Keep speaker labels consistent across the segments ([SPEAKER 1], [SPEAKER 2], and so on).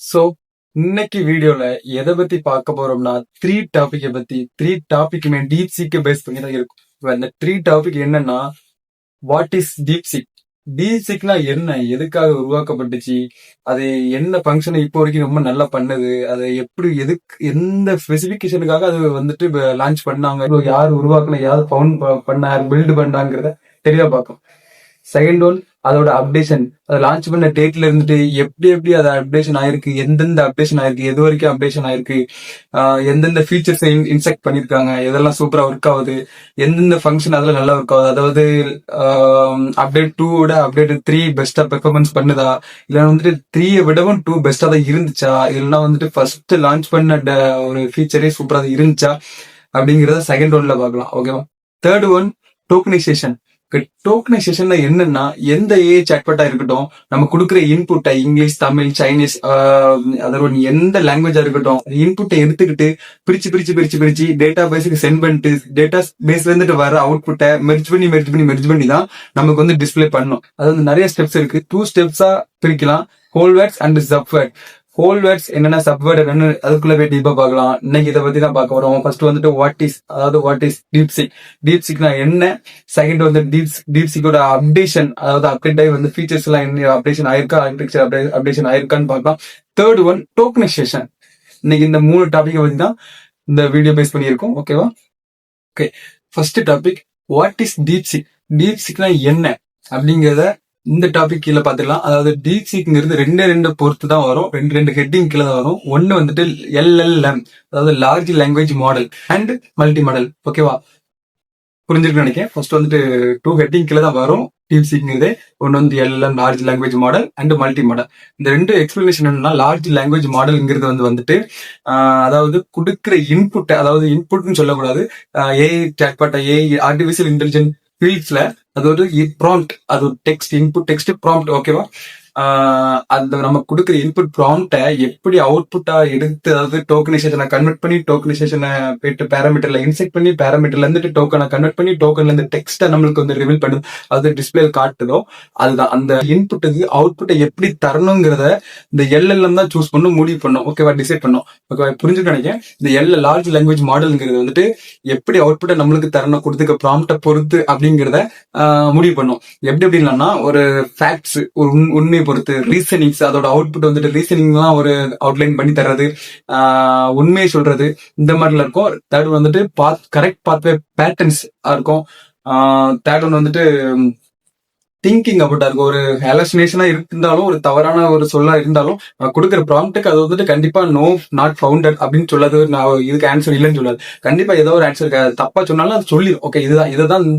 [SPEAKER 1] So இன்னைக்கு வீடியோல எதை பத்தி பார்க்க போறோம்னா த்ரீ டாபிக் டீப் சீக்க பேஸ் பண்ணி தான் இருக்கும். இப்ப இந்த த்ரீ டாபிக் என்னன்னா, வாட் இஸ் டீப் சீக், டீப் சீக்னா என்ன, எதுக்காக உருவாக்கப்பட்டுச்சு, அது என்ன ஃபங்க்ஷனை இப்போ வரைக்கும் ரொம்ப நல்லா பண்ணுது, அதை எப்படி எதுக்கு எந்த ஸ்பெசிபிகேஷனுக்காக அது வந்துட்டு லான்ச் பண்ணாங்க, யார் உருவாக்குன, யார் ஃபவுண்ட் பண்ணார், பில்டு பண்ணாங்கிறத தெளிவா பார்க்கும். செகண்ட் ஒன், அதோட அப்டேஷன், அதை லான்ச் பண்ண டேட்ல இருந்துட்டு எப்படி எப்படி அது அப்டேஷன் ஆயிருக்கு, எந்தெந்த அப்டேஷன் ஆயிருக்கு, எது வரைக்கும் அப்டேஷன் ஆயிருக்கு, எந்தெந்த ஃபீச்சர்ஸ் இன்செக்ட் பண்ணிருக்காங்க, எதெல்லாம் சூப்பரா ஒர்க் ஆகுது, எந்தெந்த ஃபங்க்ஷன் அதுல நல்லா ஒர்க் ஆகுது, அதாவது அப்டேட் 2 அப்டேட் 3 பெஸ்டா பெர்ஃபார்மன்ஸ் பண்ணுதா, இல்ல வந்துட்டு 3 விடவும் 2 பெஸ்டா தான் இருந்துச்சா, இல்லைன்னா வந்துட்டு ஃபர்ஸ்ட் லான்ச் பண்ண ஒரு ஃபீச்சரே சூப்பரா தான் இருந்துச்சா அப்படிங்கறத செகண்ட் ஒன்ல பார்க்கலாம். ஓகேவா. Third one, tokenisation. டோக்கனைசேஷன் என்னன்னா, எந்த ஏஐ சாட்பாட்டா இருக்கட்டும், நம்ம கொடுக்குற இன்புட்டை இங்கிலீஷ், தமிழ், சைனீஸ், அதோட எந்த லாங்குவேஜா இருக்கட்டும், இன்புட்டை எடுத்துக்கிட்டு பிரிச்சு பிரிச்சு பிரிச்சு பிரிச்சு டேட்டா பேஸுக்கு சென்ட் பண்ணிட்டு, டேட்டா பேஸ்ல இருந்துட்டு வர அவுட்புட்டை மெர்ஜ் பண்ணி தான் நமக்கு வந்து டிஸ்பிளே பண்ணணும். அது வந்து நிறைய ஸ்டெப்ஸ் இருக்கு. 2 ஸ்டெப்ஸா பிரிக்கலாம், whole words and sub word. Whole words என்னன்னா, சப்வேர்ட் என்னன்னு அதுக்குள்ள போய் டீப்பா பார்க்கலாம். இன்னைக்கு இதை பத்தி தான் பார்க்க வரோம். ஃபர்ஸ்ட் வந்துட்டு வாட் இஸ் டீப் சீக். டீப் சீக்னா என்ன, செகண்ட் வந்து டீப் சீக்கோட அப்டேஷன், அதாவது அப்டேட் ஆகி வந்து ஃபீச்சர்ஸ் எல்லாம் என்ன அப்டேஷன் ஆயிருக்கா, ஆர்கிடெக்சர் அப்டேஷன் ஆயிருக்கான்னு பார்க்கலாம். Third one, tokenisation. இன்னைக்கு இந்த 3 டாபிக் பத்தி தான் இந்த வீடியோ பேஸ் பண்ணியிருக்கோம். ஓகேவா. Okay, first topic, what is DeepSeek. டீப் சீக்னா என்ன அப்படிங்கறத இந்த டாபிக் கீழே பாத்துக்கலாம். அதாவது டீப் சீக்ங்கிறது ரெண்டு பொறுத்து தான் வரும், ரெண்டு ஹெட்டிங் கீழே தான் வரும். ஒன்னு வந்துட்டு LLM, அதாவது large language model and multi model. ஓகேவா, புரிஞ்சிருக்குன்னு நினைக்கிறேன். ஃபர்ஸ்ட் வந்துட்டு 2 ஹெட்டிங் கீழே தான் வரும் டீப் சீக்ங்கிறது. ஒன்னு வந்து LLM, large language model and multi model. இந்த ரெண்டு எக்ஸ்பிளனேஷன் என்னன்னா, லார்ஜ் லாங்குவேஜ் மாடல்ங்கிறது வந்துட்டு அதாவது கொடுக்குற இன்புட், அதாவது இன்புட்னு சொல்லக்கூடாது, AI chatbot, AI artificial intelligence ஃபீல்ட்ஸ்ல அது ஒரு ப்ராம்ப்ட், அது ஒரு டெக்ஸ்ட் இன்புட், டெக்ஸ்ட் ப்ராம்ப்ட். ஓகேவா. அந்த நம்ம கொடுக்குற இன்புட் ப்ராம்ப்டை எப்படி அவுட்புட்டா எடுத்து, அதாவது டோக்கனைசேஷனை கன்வெர்ட் பண்ணி, டோக்கனைசேஷனை போயிட்டு பேராமீட்டர்ல இன்செக்ட் பண்ணி, பேராமீட்டர்ல இருந்துட்டு டோக்கனை கன்வெர்ட் பண்ணி, டோக்கன்ல இருந்து டெக்ஸ்ட்டை நம்மளுக்கு வந்து ரிவீல் பண்ணுது, அது டிஸ்பிளே காட்டுதோ அதுதான். அந்த இன்புட்டுக்கு அவுட்புட்டை எப்படி தரணுங்கிறத இந்த LLM தான் சூஸ் பண்ணும், முடிவு பண்ணும். ஓகேவா, டிசைட் பண்ணும். ஓகேவா, புரிஞ்சுட்டு நினைக்கிறேன். இந்த லார்ஜ் லாங்குவேஜ் மாடல்ங்கிறது வந்துட்டு எப்படி அவுட்புட்டை நம்மளுக்கு தரணும், கொடுத்துக்க ப்ராம்ப்டை பொறுத்து அப்படிங்கிறத முடிவு பண்ணும். எப்படி அப்படின்னா, ஒரு ஃபேக்ட்ஸ், ஒரு உண்மை பொறுத்து, ரீசனிங்ஸ், அதோட அவுட்புட் வந்துட்டு ரீசனிங்லாம் ஒரு அவுட்லைன் பண்ணி தர்றது, உண்மையை சொல்றது, இந்த மாதிரில இருக்கும். தேர்ட் வந்துட்டு கரெக்ட் பாத்வே பேட்டர்ன்ஸ் இருக்கும். தேர்ட் ஒன் வந்துட்டு திங்கிங் அபவுட்டா இருக்கும். ஒரு ஹாலசினேஷனா இருந்தாலும், ஒரு தவறான ஒரு சொல்லா இருந்தாலும், கொடுக்குற ப்ராம்ப்டுக்கு அது வந்துட்டு கண்டிப்பா நோ நாட் ஃபவுண்டட் அப்படின்னு சொல்லாது, நான் இதுக்கு ஆன்சர் இல்லைன்னு சொல்லாது. கண்டிப்பா ஏதோ ஒரு ஆன்சர் தப்பா சொன்னாலும் அது சொல்லிடும். ஓகே, இதுதான்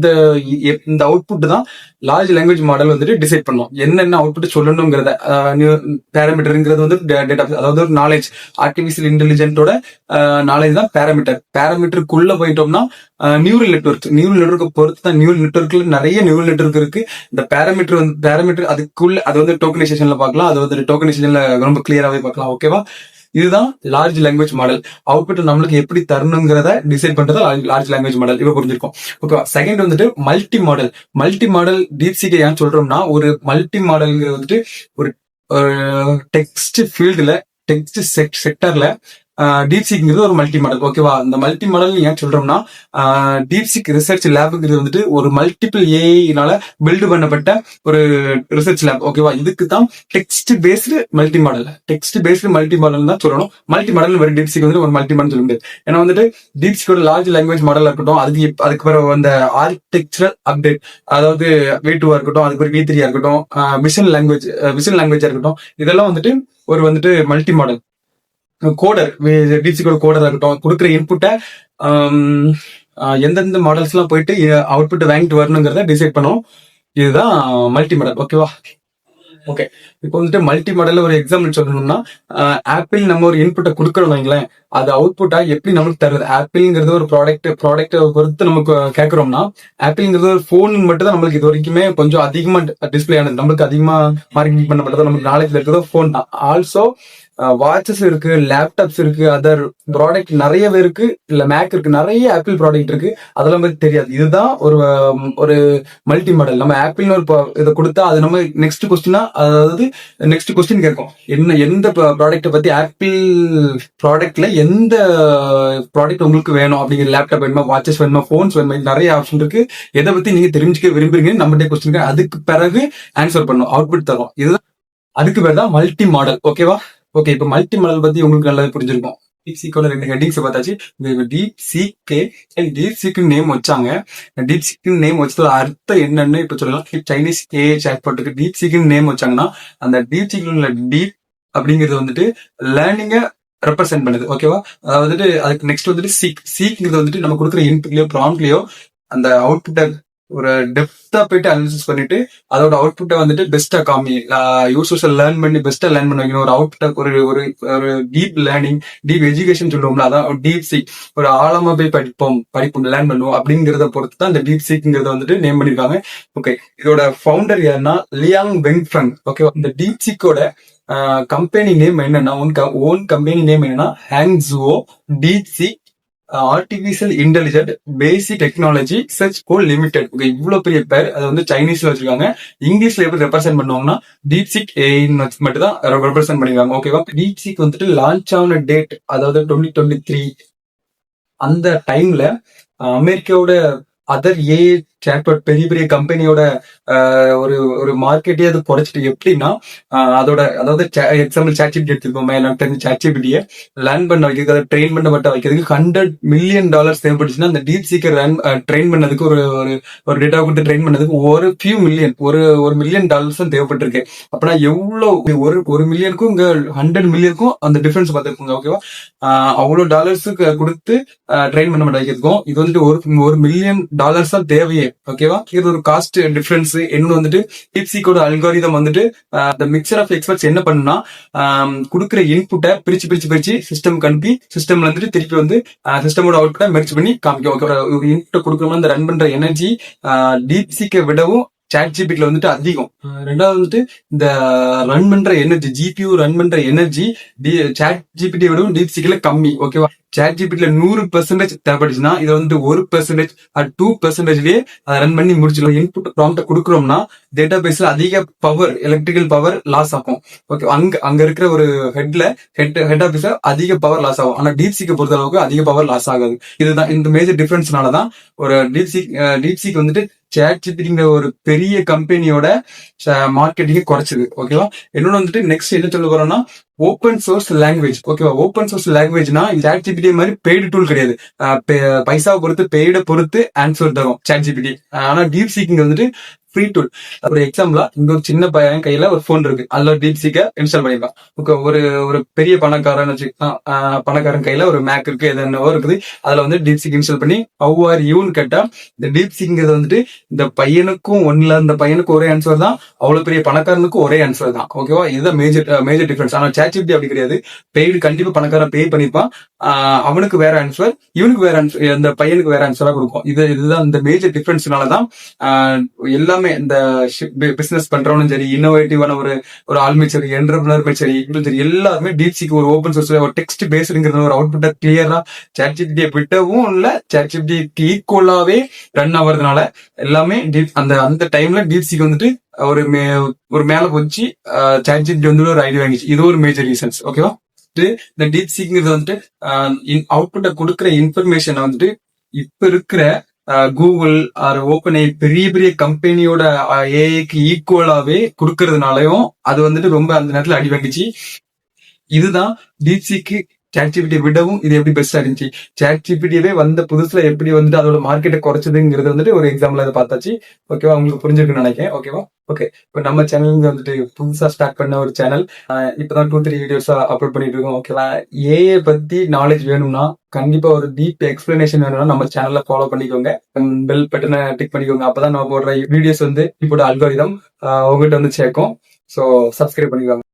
[SPEAKER 1] இந்த அவுட்புட் தான் லார்ஜ் லாங்குவேஜ் மாடல் வந்துட்டு டிசைட் பண்ணும், என்னென்ன அவுட்புட் சொல்லணுங்கிறத. பேராமீட்டருங்கிறது வந்து டேட்டா, அதாவது ஒரு நாலேஜ், ஆர்டிபிஷியல் இன்டெலிஜென்ட்டோட நாலேஜ் தான் பேராமீட்டர். பேராமீட்டருக்குள்ள போயிட்டோம்னா நியூரல் நெட்வொர்க் பொறுத்து தான். நியூரல் நெட்வொர்க்ல நிறைய நியூரல் நெட்வொர்க் இருக்கு. இந்த பேராமீட்டர் அதுக்குள்ள அது வந்து டோக்கனைசேஷன்ல பார்க்கலாம், அது வந்து டோக்கனைசேஷன்ல ரொம்ப கிளியராகவே பார்க்கலாம். ஓகேவா, இதுதான் லார்ஜ் லாங்குவேஜ் மாடல். அவுட்புட் நம்மளுக்கு எப்படி தரணுங்கிறத டிசைட் பண்றது லார்ஜ் லாங்குவேஜ் மாடல். இப்ப புரிஞ்சிருக்கும். ஓகேவா. செகண்ட் வந்துட்டு மல்டி மாடல் டீப் சீக்கை ஏன் சொல்றோம்னா, ஒரு மல்டி மாடல்ங்கிறது வந்துட்டு ஒரு டெக்ஸ்ட் ஃபீல்டுல, டெக்ஸ்ட் செக்டர்ல டீப் சீக்ங்கிறது ஒரு மல்டி மாடல். ஓகேவா. இந்த மல்டி மாடல் ஏன் சொல்றோம்னா, டீப் சீக் ரிசர்ச் லேபுங்கிறது வந்துட்டு ஒரு மல்டிபிள் ஏஐனால பில்டு பண்ணப்பட்ட ஒரு ரிசர்ச் லேப். ஓகேவா. இதுக்கு தான் டெக்ஸ்ட் பேஸ்டு மல்டி மாடல் தான் சொல்லணும். மல்டி மாடல் வரும். டீப் சீக் வந்து ஒரு மல்டி மாடல் சொல்ல முடியாது. ஏன்னா வந்துட்டு டீப் சீக்கோட லார்ஜ் லாங்குவேஜ் மாடலா இருக்கட்டும், அதுக்கு பிறகு அந்த ஆர்கிடெக்சரல் அப்டேட், அதாவது V2 இருக்கட்டும், அதுக்கு பிறகு V3 இருக்கட்டும், விஷன் லாங்குவேஜா இருக்கட்டும், இதெல்லாம் வந்துட்டு ஒரு வந்துட்டு மல்டி மாடல். கோடர், டிசிகோட கோடரா இருக்கட்டும், கொடுக்குற இன்புட்டை எந்தெந்த மாடல்ஸ் எல்லாம் போயிட்டு அவுட்புட் வாங்கிட்டு வரணுங்கிறத டிசைட் பண்ணும். இதுதான் மல்டி மாடல். ஓகேவா. ஓகே, இப்போ வந்துட்டு மல்டி மாடல்ல ஒரு எக்ஸாம்பிள் சொல்லணும்னா, ஆப்பிள் நம்ம ஒரு இன்புட்டை கொடுக்கறோம் வைங்களேன், அது அவுட்புட்டா எப்படி நமக்கு தருது. ஆப்பிள்ங்கிறது ஒரு ப்ராடக்ட்டை பொறுத்து நமக்கு கேட்கறோம்னா, ஆப்பிள்ங்கிறது ஒரு போன் மட்டும் தான் நம்மளுக்கு இது வரைக்குமே கொஞ்சம் அதிகமா டிஸ்பிளே ஆனது, நம்மளுக்கு அதிகமா மார்க்கெட்டிங் பண்ணப்பட்டது, நமக்கு நாலேஜ்ல இருக்கிறது போன் தான். ஆல்சோ வாட்சஸ் இருக்கு, லேப்டாப்ஸ் இருக்கு, அதர் ப்ராடக்ட் நிறையவே இருக்கு, இல்ல மேக் இருக்கு, நிறைய ஆப்பிள் ப்ராடக்ட் இருக்கு. அதெல்லாம் பத்தி தெரியாது. இதுதான் ஒரு மல்டி மாடல். நம்ம ஆப்பிள்னு ஒரு இதை கொடுத்தா அது நம்ம நெக்ஸ்ட் கொஸ்டினா, அதாவது நெக்ஸ்ட் கொஸ்டின் கேட்கும், எந்த ப்ராடக்ட்டை பத்தி, ஆப்பிள் ப்ராடக்ட்ல எந்த ப்ராடக்ட் உங்களுக்கு வேணும் அப்படிங்கிற, லேப்டாப் வேணுமா, வாட்சஸ் வேணுமா, போன்ஸ் வேணுமா, நிறைய ஆப்ஷன் இருக்கு. எதை பத்தி நீங்க தெரிஞ்சுக்க விரும்புறீங்கன்னு நம்மகிட்ட கொஸ்டின், அதுக்கு பிறகு ஆன்சர் பண்ணும், அவுட்புட் தரும். இதுதான், அதுக்கு பேர் தான் மல்டி மாடல். ஓகேவா? ஓகே, இப்ப மல்டி மாடல் பத்தி உங்களுக்கு நல்லா புரிஞ்சிருக்கும். டீப்சீக்கோட 2 ஹெட்டிங்ஸ் பார்த்தாச்சு. டீப்சீக் டீப்சீக்கு நேம் வச்சாங்க. டீப்சீக்கு நேம் வச்சதோட அர்த்தம் என்னன்னு இப்ப சொல்லலாம். சைனீஸ் ஏஐ சாட்பாட்டுக்கு டீப்சீக்கு நேம் வச்சாங்கன்னா, அந்த டீப்சீக்ல உள்ள டீப் அப்படிங்கிறது வந்துட்டு லேர்னிங்க ரெப்ரசென்ட் பண்ணுது. ஓகேவா? அதாவது அதுக்கு நெக்ஸ்ட் வந்துட்டு சீக்ங்கிறது வந்துட்டு நம்ம கொடுக்குற இன்புட்லயோ ப்ராம்ப்ட்லயோ அந்த அவுட்புட்டை ஒரு டெப்தா போயிட்டு அனாலிசிஸ் பண்ணிட்டு அதோட அவுட்புட்டை வந்துட்டு பெஸ்டா காமி, யூசர்ஸ் லேர்ன் பண்ணி பெஸ்டா லேர்ன் பண்ண வைக்கணும். ஒரு அவுட்புட்டை ஒரு டீப் லேர்னிங், டீப் எஜுகேஷன் சொல்லுவோம்ல, அதான் டீப் சீக். ஒரு ஆழமா போய் படிப்போம் லேர்ன் பண்ணுவோம் அப்படிங்கறத பொறுத்து தான் இந்த டீப் சீக்ங்கிறத வந்துட்டு நேம் பண்ணிருக்காங்க. ஓகே, இதோட ஃபவுண்டர் யாருன்னா லியாங் வெங்ஃபெங். ஓகே, இந்த டீப் சீக்கோட கம்பெனி நேம் என்னன்னா, ஓன் கம்பெனி நேம் என்னன்னா ஹேங்ஸுவோ டீப் சீக் ஆர்டிபிஷியல் இன்டெலிஜென்ட் பேசிக் டெக்னாலஜி ரிசர்ச் கோ லிமிடெட். ஓகே, இவ்வளவு பெரிய பேர். அது வந்து சைனீஸ்ல வச்சிருக்காங்க. இங்கிலீஷ்ல எப்படி ரெப்ரசென்ட் பண்ணுவாங்கன்னா டீப்சீக் ஏஐன்னு மட்டும் தான் ரெப்ரசென்ட் பண்ணிருக்காங்க. ஓகேவா? டீப்சீக் வந்துட்டு லான்ச் ஆன டேட், அதாவது 2023 அந்த டைம்ல அமெரிக்காவோட அதர் ஏஐ சாட்பாட் பெரிய பெரிய கம்பெனியோட ஒரு மார்க்கெட்டே அது குறைச்சிட்டு, எப்படின்னா அதோட, அதாவது எக்ஸாம்பிள் சாட்ஜிபிடி எடுத்துக்கோமே, எனக்கு தெரிஞ்ச சாட்ஜிபிடியை லேர்ன் பண்ண வைக்கிறதுக்கு, அதை ட்ரெயின் பண்ண வைக்கிறதுக்கு $100 மில்லியன் தேவைப்பட்டுச்சுன்னா, அந்த டீப் சீக்கர் ட்ரெயின் பண்ணதுக்கு, ஒரு டேட்டா கொடுத்து ட்ரெயின் பண்ணதுக்கு ஒரு ஃபியூ மில்லியன், ஒரு மில்லியன் டாலர்ஸ் தான் தேவைப்பட்டிருக்கு. அப்படின்னா எவ்வளவு, ஒரு மில்லியனுக்கும் இங்க 100 மில்லியனுக்கும் அந்த டிஃபரன்ஸ் பார்த்துருக்கோங்க. ஓகேவா? அவ்வளவு டாலர்ஸுக்கு கொடுத்து ட்ரெயின் பண்ண வைக்கிறதுக்கும் இது வந்துட்டு ஒரு மில்லியன் டாலர்ஸ் தான் தேவையே. ஓகேவா? இது ஒரு காஸ்ட் டிஃபரன்ஸ். இன்னும் வந்துட்டு டீப்சீக்கோட அல்காரிதம் வந்துட்டு இந்த மிக்சர் ஆஃப் எக்ஸ்பர்ட்ஸ் என்ன பண்ணுனா, கொடுக்குற இன்புட்டை பிரிச்சு சிஸ்டம் அனுப்பி, சிஸ்டம்ல வந்துட்டு திருப்பி வந்து சிஸ்டமோட அவுட்புட்டை மெர்ஜ் பண்ணி காமிக்கும். ஓகே, ஒரு இன்புட்டை கொடுக்கணும்னா அந்த ரன் பண்ற எனர்ஜி டீப்சீக்கை விடவும் சாட்ஜிபிடில வந்துட்டு அதிகம். ரெண்டாவது வந்துட்டு இந்த ரன் பண்ற எனர்ஜி, ஜிபியூ ரன் பண்ற எனர்ஜி சாட்ஜிபிடி விடவும் டீப்சீக்ல கம்மி. ஓகேவா? சாட்ஜிபிடில 100% தேவைப்படுச்சுன்னா இதை வந்து 1% 2%லயே அதை ரன் பண்ணி முடிச்சிடலாம். இன்புட் ப்ராம்ப்ட கொடுக்குறோம்னா டேட்டா பேஸ்ல அதிக பவர், எலக்ட்ரிக்கல் பவர் லாஸ் ஆகும். ஓகே, அங்க இருக்கிற ஒரு ஹெட் ஆபீஸ்ல அதிக பவர் லாஸ் ஆகும். ஆனா டீப்சீக்கை பொறுத்த அளவுக்கு அதிக பவர் லாஸ் ஆகாது. இதுதான் இந்த மேஜர் டிஃபரன்ஸ்னாலதான் ஒரு டீப்சீக் வந்துட்டு சாட்ஜிபிடிங்கிற ஒரு பெரிய கம்பெனியோட மார்க்கெட்டிங்க குறைச்சது. ஓகேவா? இன்னொன்னு வந்துட்டு நெக்ஸ்ட் என்ன சொல்ல போறோம்னா ஓப்பன் சோர்ஸ் லாங்குவேஜ். ஓகேவா? ஓப்பன் சோர்ஸ் லாங்குவேஜ்னா சாட்ஜிபிடி மாதிரி பெய்டு டூல் கிடையாது. பைசாவை பொறுத்து, பெய்ட பொறுத்து ஆன்சர் தரும் சாட்ஜிபிடி. ஆனா டீப் சீக்கிங் வந்துட்டு ஃப்ரீ டூல். ஒரு எக்ஸாம்பிளா, இங்க ஒரு சின்ன பையன் கையில ஒரு போன் இருக்கு, அதுல டீப்சீக்கை இன்ஸ்டால் பண்ணிருக்கான். ஓகே, ஒரு பெரிய பணக்காரன் வச்சுக்கலாம், பணக்காரன் கையில ஒரு மேக் இருக்கு, எது என்னவோ இருக்குது, அதுல வந்து டீப்சீக் இன்ஸ்டால் பண்ணி ஹவ் ஆர் யூன்னு கேட்டா, இந்த டீப்சீக்ங்கிறது வந்துட்டு இந்த பையனுக்கும் இந்த பையனுக்கு ஒரே ஆன்சர் தான், அவ்வளவு பெரிய பணக்காரனுக்கும் ஒரே ஆன்சர் தான். ஓகேவா? இதுதான் மேஜர் டிஃபரன்ஸ். ஆனா சாட்ஜிபிடி அப்படி கிடையாது. பெய்டு கண்டிப்பா பணக்காரன் பே பண்ணிருப்பான், அவனுக்கு வேற ஆன்சர், இவனுக்கு வேற ஆன்சர், இந்த பையனுக்கு வேற ஆன்சரா கொடுக்கும். இதுதான் இந்த மேஜர் டிஃபரன்ஸ்னாலதான் எல்லாமே இந்த பிசினஸ் பண்றவனும் சரி, இன்னோவேட்டிவான ஒரு ஆளுமே சரி, என்டர்பிரினர் சரி, எல்லாருமே டீப்சீக் ஒரு ஓப்பன் சோர்ஸ் ஒரு டெக்ஸ்ட் பேஸ்டுங்கிற ஒரு அவுட்புட்டை கிளியரா சாட்ஜிபிடியை விட்டவும் இல்ல, சாட்ஜிபிடிக்கு ஈக்குவலாவே ரன் ஆகுறதுனால எல்லாமே அந்த டைம்ல டீப்சீக் வந்துட்டு ஒரு மேல போச்சு, சாட்ஜிபிடி வந்து ஒரு ஐடியா வாங்கிச்சு. இது ஒரு மேஜர் ரீசன்ஸ். ஓகேவா? இந்த டீப்சீக்ங்கிறது வந்துட்டு அவுட்புட்டை கொடுக்குற இன்ஃபர்மேஷன் வந்துட்டு இப்ப இருக்கிற கூகுள் ஆர் ஓப்பன் ஏஐ பெரிய பெரிய கம்பெனியோட ஏஐக்கு ஈக்குவலாவே கொடுக்கறதுனாலயும் அது வந்துட்டு ரொம்ப அந்த நேரத்துல அடி வாங்கிச்சு. இதுதான் டீப்சீக்கு சாட்ஜிபிடி விடவும் இது எப்படி பெஸ்டா இருந்துச்சு, சாட்ஜிபிடியவே வந்த புதுசுல எப்படி வந்துட்டு அதோட மார்க்கெட்டை குறைச்சதுங்கிறது வந்துட்டு ஒரு எக்ஸாம்பிள் அதை பார்த்தாச்சு. ஓகேவா? உங்களுக்கு புரிஞ்சிருக்குன்னு நினைக்கிறேன். ஓகேவா? ஓகே, இப்ப நம்ம சேனல் வந்துட்டு புதுசா ஸ்டார்ட் பண்ண ஒரு சேனல், இப்பதான் 2-3 வீடியோஸா அப்லோட் பண்ணிட்டு இருக்கோம். ஓகேவா? ஏஐ பத்தி நாலேஜ் வேணும்னா, கண்டிப்பா ஒரு டீப் எக்ஸ்பிளனேஷன் வேணும்னா நம்ம சேனல்ல ஃபாலோ பண்ணிக்கோங்க, பெல் பட்டனை டிக் பண்ணிக்கோங்க. அப்பதான் நம்ம போடுற வீடியோஸ் வந்து இப்போட அல்காரிதம் உங்ககிட்ட வந்து சேர்க்கும். சோ சப்ஸ்கிரைப் பண்ணிக்கோங்க.